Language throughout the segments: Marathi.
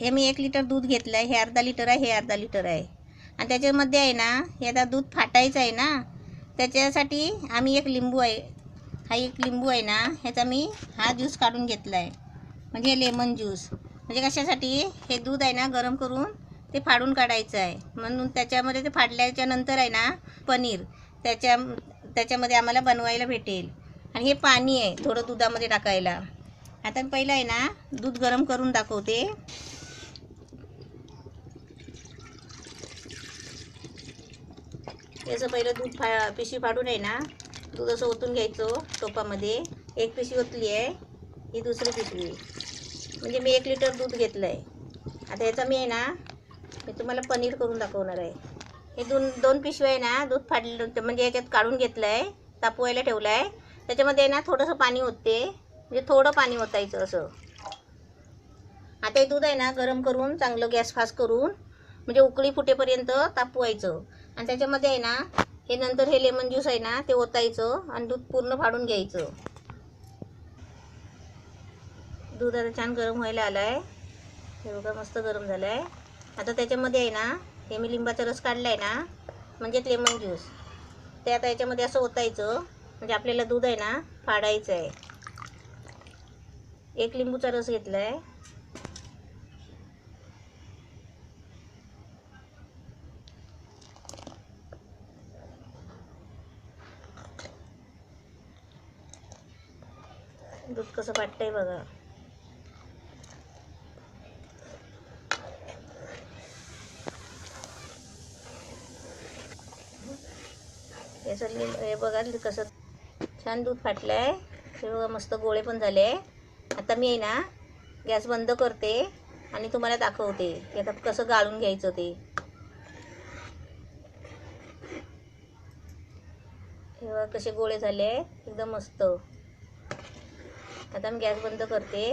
हे मी 1 लिटर दूध घेतलं आहे. हे अर्धा लिटर आहे, हे अर्धा लिटर आहे. आणि त्याच्यामध्ये आहे ना, हे आता दूध फाटायचं आहे ना, त्याच्यासाठी आम्ही एक लिंबू आहे, हा एक लिंबू आहे ना, ह्याचा मी हा ज्यूस काढून घेतला आहे, म्हणजे लेमन ज्यूस. म्हणजे कशासाठी, हे दूध आहे ना गरम करून ते फाडून काढायचं आहे. म्हणून त्याच्यामध्ये ते फाडल्याच्या नंतर आहे ना पनीर त्याच्यामध्ये आम्हाला बनवायला भेटेल. आणि हे पाणी आहे थोडं दुधामध्ये टाकायला. आता पहिलं आहे ना दूध गरम करून दाखवते. याचं पहिलं दूध पिशवी फाडून आहे ना, दूध असं ओतून घ्यायचं टोपामध्ये. एक पिशवी ओतली आहे, ही दुसरी पिशवी. म्हणजे मी 1 लिटर दूध घेतलं आहे. आता याचा मी आहे ना, मी तुम्हाला पनीर करून दाखवणार आहे. हे दोन पिशव्या आहे ना, दूध फाडलं म्हणजे याच्यात काढून घेतलं आहे, तापवायला ठेवलं आहे. त्याच्यामध्ये आहे ना थोडंसं पाणी ओतते, म्हणजे थोडं पाणी ओतायचं असं. आता हे दूध आहे ना गरम करून चांगलं गॅस फास्ट करून म्हणजे उकळी फुटेपर्यंत तापवायचं. आणि त्याच्यामध्ये आहे ना हे नंतर हे लेमन ज्यूस आहे ना ते ओतायचं आणि दूध पूर्ण फाडून घ्यायचं. दूध आता छान गरम व्हायला आलं आहे, हे बघा मस्त गरम झालं आहे. आता त्याच्यामध्ये आहे ना हे मी लिंबाचा रस काढला आहे ना, म्हणजे लेमन ज्यूस, ते आता याच्यामध्ये असं ओतायचं. म्हणजे आपल्याला दूध आहे ना फाडायचं आहे. 1 लिंबूचा रस घेतला आहे. दूध कसं फाटतंय बघा. हे बघा कसं छान दूध फाटलं आहे. हे बघा मस्त गोळे पण झाले. आता मी आहे ना गॅस बंद करते आणि तुम्हाला दाखवते की आता कसं गाळून घ्यायचं ते. हे बघा कसे गोळे झाले एकदम मस्त. आता मी गॅस बंद करते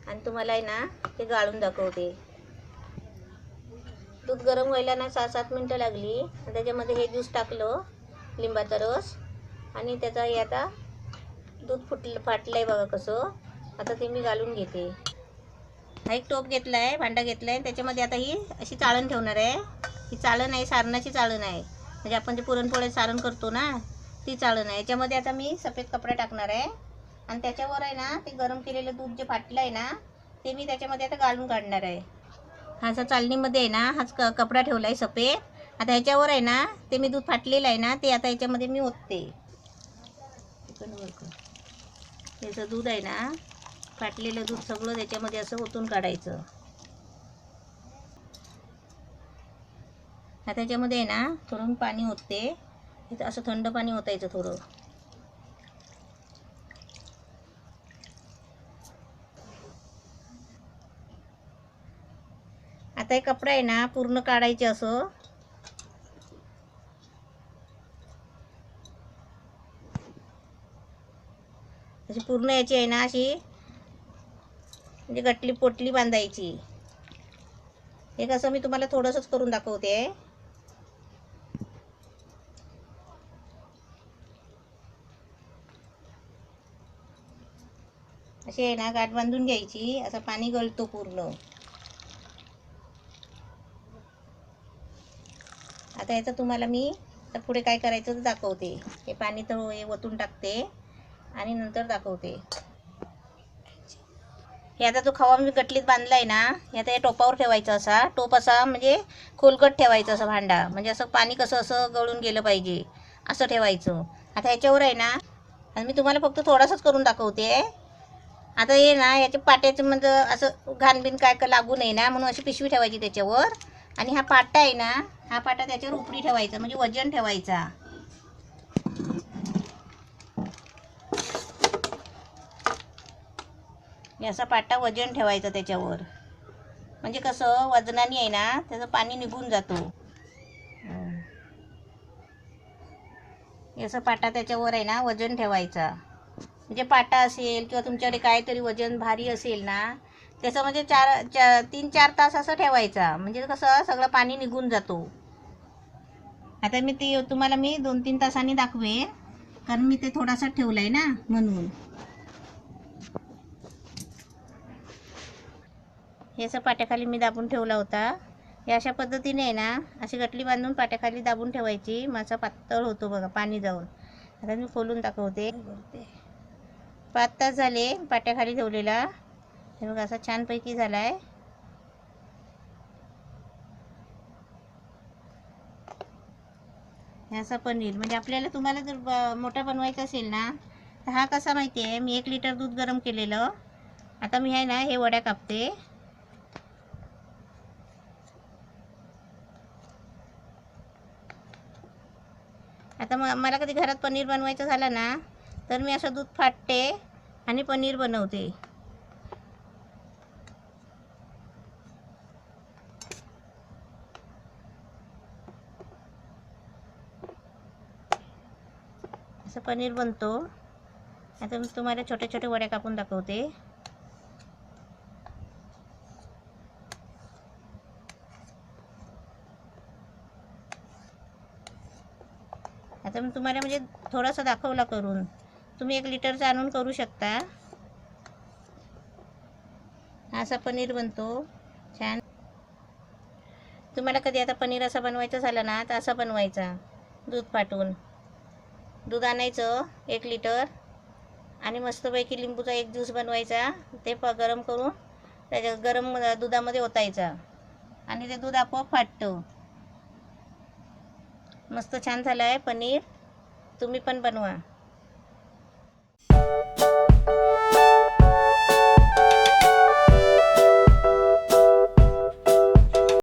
आणि तुम्हाला आहे ना ते गाळून दाखवते. दूध गरम व्हायला ना 6-7 मिनटं लागली. आणि त्याच्यामध्ये हे ज्यूस टाकलं, लिंबाचा रस, आणि त्याचा हे आता दूध फाटलं आहे बघा कसं. आता ते मी घालून घेते. हा एक टोप घेतला आहे, भांडा घेतला आहे. त्याच्यामध्ये आता ही अशी चाळण ठेवणार आहे. ही चाळण आहे सारणाची चाळण आहे, म्हणजे आपण जे पुरणपोळ्यात सारण करतो ना ती चाळण आहे. याच्यामध्ये आता मी सफेद कपडा टाकणार आहे आणि त्याच्यावर आहे ना ते गरम केलेलं दूध जे फाटलं आहे ना ते मी त्याच्यामध्ये आता गाळून काढणार आहे. हा असा चाळणीमध्ये आहे ना हाच कपडा ठेवला आहे सफेद. आता ह्याच्यावर आहे ना ते मी दूध फाटलेलं आहे ना ते आता याच्यामध्ये मी ओतते. त्याचं दूध आहे ना फाटलेलं दूध सगळं त्याच्यामध्ये असं ओतून काढायचं. आता त्याच्यामध्ये आहे ना थोडं पाणी ओतते. इथं असं थंड पाणी ओतायचं थोडं. आता हे कपडा आहे ना पूर्ण काढायचे असं. अशी पूर्ण याची आहे ना अशी म्हणजे गटली पोटली बांधायची. हे कसं मी तुम्हाला थोडंसंच करून दाखवते. अशी आहे ना गाठ बांधून घ्यायची. असं पाणी गळतो पूर्ण. आता याचं तुम्हाला मी तर पुढे काय करायचं ते दाखवते. हे पाणी तर हे ओतून टाकते आणि नंतर दाखवते. हे आता जो खवा मी गटलीत बांधला आहे ना हे आता या टोपावर ठेवायचा. असा टोप असा म्हणजे खोलगट ठेवायचं असं भांडा, म्हणजे असं पाणी कसं असं गळून गेलं पाहिजे असं ठेवायचं. आता ह्याच्यावर आहे ना आणि मी तुम्हाला फक्त थोडासाच करून दाखवते. आता हे ना याच्या पाट्याचं म्हणजे असं घाणबिन काय लागू नये ना म्हणून अशी पिशवी ठेवायची त्याच्यावर. आणि हा पाटा आहे ना हा पाटा त्याच्यावर उपरी ठेवायचा, म्हणजे वजन ठेवायचा. असा पाटा वजन ठेवायचा त्याच्यावर, म्हणजे कसं वजनाने आहे ना त्याचं पाणी निघून जातो. असं पाटा त्याच्यावर आहे ना वजन ठेवायचा. म्हणजे पाटा असेल किंवा तुमच्याकडे काहीतरी वजन भारी असेल ना त्याचं म्हणजे 3-4 तास असं ठेवायचा, म्हणजे कसं सगळं पाणी निघून जातो. आता मी ते तुम्हाला मी 2-3 तासांनी दाखवेन, कारण मी ते थोडासा ठेवलाय ना म्हणून. हे असं पाट्याखाली मी दाबून ठेवला होता. हे अशा पद्धतीने आहे ना, अशी गटली बांधून पाट्याखाली दाबून ठेवायची. मग पातळ होतो बघा पाणी जाऊन. आता मी खोलून दाखवते. 5 तास झाले पाट्याखाली ठेवलेला. हे बघा असा छानपैकी झाला आहे. हे असा पनीर म्हणजे आपल्याला तुम्हाला जर मोठा बनवायचा असेल ना, तर हा कसा माहिती आहे, मी 1 लिटर दूध गरम केलेलं. आता मी आहे ना हे वड्या कापते. आता मला कधी घरात पनीर बनवायचं झालं ना, तर मी असं दूध फाटते आणि पनीर बनवते. असं पनीर बनतो. आता मी तुम्हाला छोटे छोटे वड्या कापून दाखवते. आता मी तुम्हाला म्हणजे थोडासा दाखवला करून. तुम्ही 1 लिटरचा आणून करू शकता. असा पनीर बनतो छान. तुम्हाला कधी आता पनीर असा बनवायचं झालं ना, तर असा बनवायचा. दूध फाटून दूध आणायचं 1 लिटर आणि मस्तपैकी लिंबूचा 1 ज्यूस बनवायचा. ते गरम करून त्याच्या गरम दुधामध्ये ओतायचा आणि ते दूध आपोआप फाटतं. मस्त छान झालं आहे पनीर. तुम्ही पण बनवा.